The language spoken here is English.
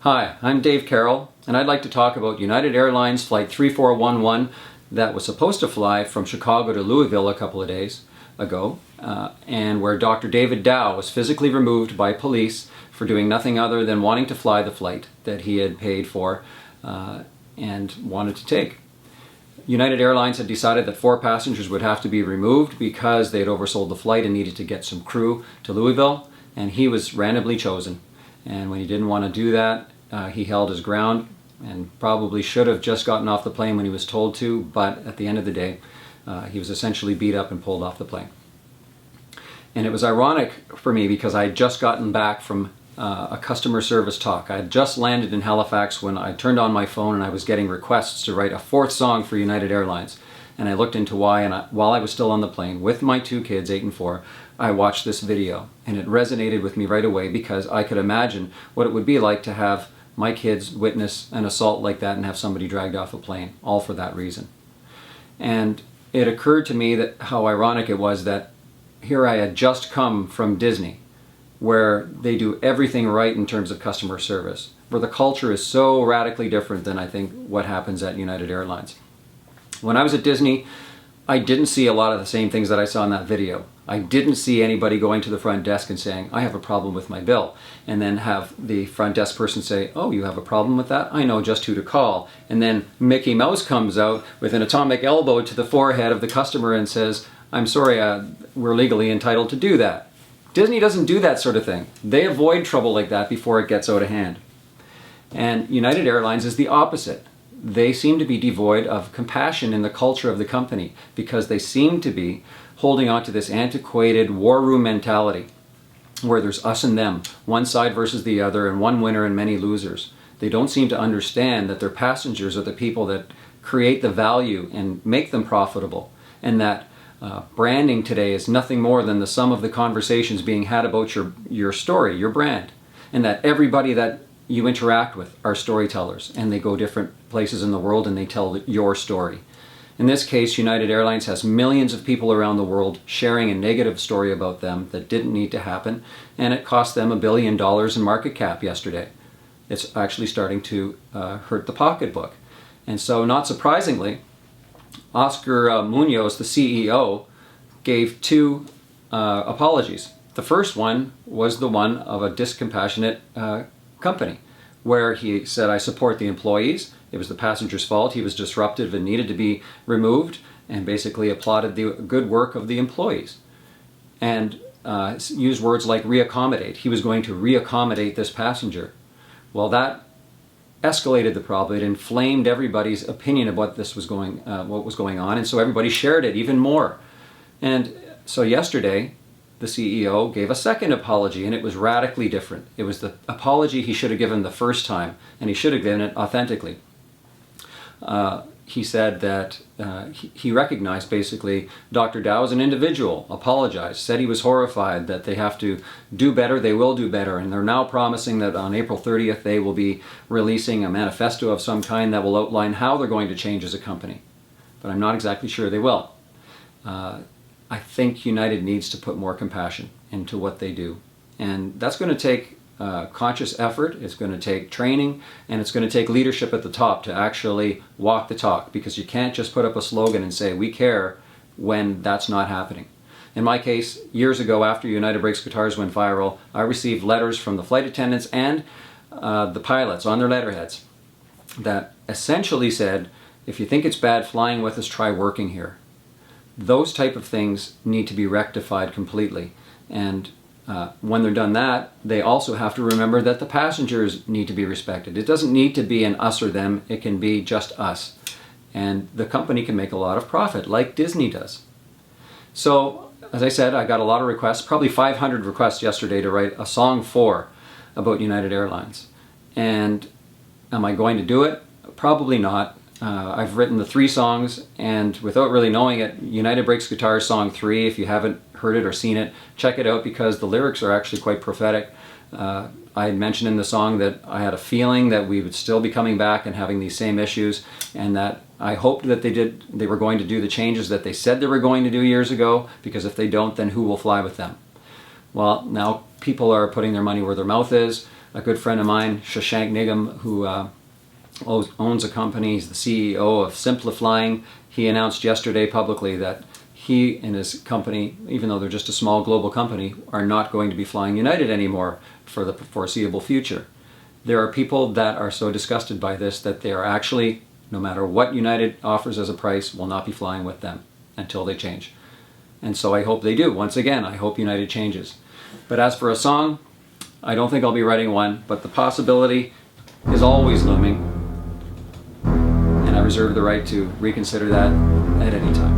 Hi, I'm Dave Carroll, and I'd like to talk about United Airlines Flight 3411 that was supposed to fly from Chicago to Louisville a couple of days ago, and where Dr. David Dow was physically removed by police for doing nothing other than wanting to fly the flight that he had paid for and wanted to take. United Airlines had decided that 4 passengers would have to be removed because they had oversold the flight and needed to get some crew to Louisville, and he was randomly chosen. And when he didn't want to do that, he held his ground and probably should have just gotten off the plane when he was told to, but at the end of the day, he was essentially beat up and pulled off the plane. And it was ironic for me because I had just gotten back from a customer service talk. I had just landed in Halifax when I turned on my phone and I was getting requests to write a 4th song for United Airlines. And I looked into why, and while I was still on the plane with my 2 kids, 8 and 4, I watched this video. And it resonated with me right away because I could imagine what it would be like to have my kids witness an assault like that and have somebody dragged off a plane, all for that reason. And it occurred to me that how ironic it was that here I had just come from Disney, where they do everything right in terms of customer service, where the culture is so radically different than I think what happens at United Airlines. When I was at Disney, I didn't see a lot of the same things that I saw in that video. I didn't see anybody going to the front desk and saying, I have a problem with my bill, and then have the front desk person say, oh, you have a problem with that? I know just who to call. And then Mickey Mouse comes out with an atomic elbow to the forehead of the customer and says, I'm sorry, we're legally entitled to do that. Disney doesn't do that sort of thing. They avoid trouble like that before it gets out of hand. And United Airlines is the opposite. They seem to be devoid of compassion in the culture of the company because they seem to be holding on to this antiquated war room mentality where there's us and them, one side versus the other, and one winner and many losers. They don't seem to understand that their passengers are the people that create the value and make them profitable, and that branding today is nothing more than the sum of the conversations being had about your story, your brand, and that everybody that you interact with are storytellers, and they go different places in the world and they tell your story. In this case, United Airlines has millions of people around the world sharing a negative story about them that didn't need to happen, and it cost them $1 billion in market cap yesterday. It's actually starting to hurt the pocketbook. And so, not surprisingly, Oscar Munoz, the CEO, gave 2 apologies. The first one was the one of a discompassionate company, where he said, I support the employees. It was the passenger's fault. He was disruptive and needed to be removed, and basically applauded the good work of the employees. And used words like reaccommodate. He was going to reaccommodate this passenger. Well, that escalated the problem. It inflamed everybody's opinion of what was going on, and so everybody shared it even more. And so yesterday, the CEO gave a second apology, and it was radically different. It was the apology he should have given the first time, and he should have given it authentically. He said that he recognized basically Dr. Dow as an individual, apologized, said he was horrified that they have to do better, they will do better, and they're now promising that on April 30th they will be releasing a manifesto of some kind that will outline how they're going to change as a company. But I'm not exactly sure they will. I think United needs to put more compassion into what they do. And that's going to take conscious effort, it's going to take training, and it's going to take leadership at the top to actually walk the talk, because you can't just put up a slogan and say, we care, when that's not happening. In my case, years ago after United Brakes Guitars went viral, I received letters from the flight attendants and the pilots on their letterheads that essentially said, if you think it's bad flying with us, try working here. Those type of things need to be rectified completely. And when they're done that, they also have to remember that the passengers need to be respected. It doesn't need to be an us or them, it can be just us. And the company can make a lot of profit, like Disney does. So, as I said, I got a lot of requests, probably 500 requests yesterday to write a song about United Airlines. And am I going to do it? Probably not. I've written the 3 songs, and without really knowing it, United Brakes Guitars Song 3, if you haven't heard it or seen it, check it out because the lyrics are actually quite prophetic. I had mentioned in the song that I had a feeling that we would still be coming back and having these same issues, and that I hoped that they were going to do the changes that they said they were going to do years ago, because if they don't, then who will fly with them? Well, now people are putting their money where their mouth is. a good friend of mine, Shashank Nigam, who owns a company. He's the CEO of Simplifying. He announced yesterday publicly that he and his company, even though they're just a small global company, are not going to be flying United anymore for the foreseeable future. There are people that are so disgusted by this that they are actually, no matter what United offers as a price, will not be flying with them until they change. And so I hope they do. Once again, I hope United changes. But as for a song, I don't think I'll be writing one, but the possibility is always looming. And I reserve the right to reconsider that at any time.